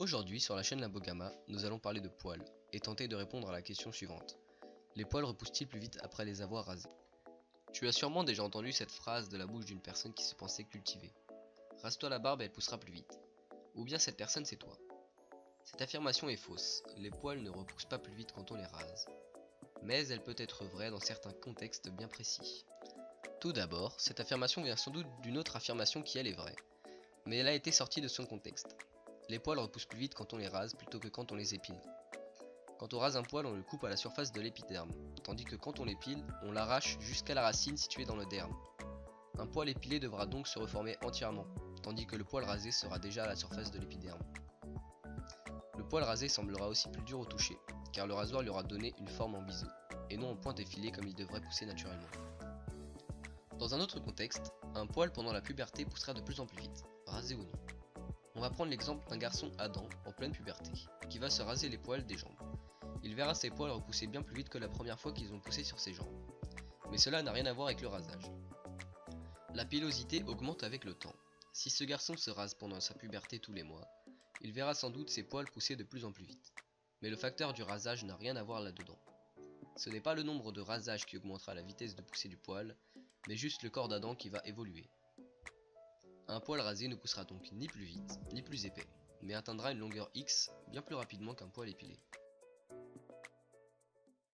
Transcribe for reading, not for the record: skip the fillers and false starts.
Aujourd'hui, sur la chaîne Lambogama, nous allons parler de poils et tenter de répondre à la question suivante. Les poils repoussent-ils plus vite après les avoir rasés? Tu as sûrement déjà entendu cette phrase de la bouche d'une personne qui se pensait cultivée. Rase-toi la barbe et elle poussera plus vite. Ou bien cette personne c'est toi. Cette affirmation est fausse, les poils ne repoussent pas plus vite quand on les rase. Mais elle peut être vraie dans certains contextes bien précis. Tout d'abord, cette affirmation vient sans doute d'une autre affirmation qui elle est vraie. Mais elle a été sortie de son contexte. Les poils repoussent plus vite quand on les rase plutôt que quand on les épile. Quand on rase un poil, on le coupe à la surface de l'épiderme, tandis que quand on l'épile, on l'arrache jusqu'à la racine située dans le derme. Un poil épilé devra donc se reformer entièrement, tandis que le poil rasé sera déjà à la surface de l'épiderme. Le poil rasé semblera aussi plus dur au toucher, car le rasoir lui aura donné une forme en biseau, et non en pointe effilée comme il devrait pousser naturellement. Dans un autre contexte, un poil pendant la puberté poussera de plus en plus vite, rasé ou non. On va prendre l'exemple d'un garçon Adam en pleine puberté, qui va se raser les poils des jambes. Il verra ses poils repousser bien plus vite que la première fois qu'ils ont poussé sur ses jambes. Mais cela n'a rien à voir avec le rasage. La pilosité augmente avec le temps. Si ce garçon se rase pendant sa puberté tous les mois, il verra sans doute ses poils pousser de plus en plus vite. Mais le facteur du rasage n'a rien à voir là-dedans. Ce n'est pas le nombre de rasages qui augmentera la vitesse de poussée du poil, mais juste le corps d'Adam qui va évoluer. Un poil rasé ne poussera donc ni plus vite, ni plus épais, mais atteindra une longueur X bien plus rapidement qu'un poil épilé.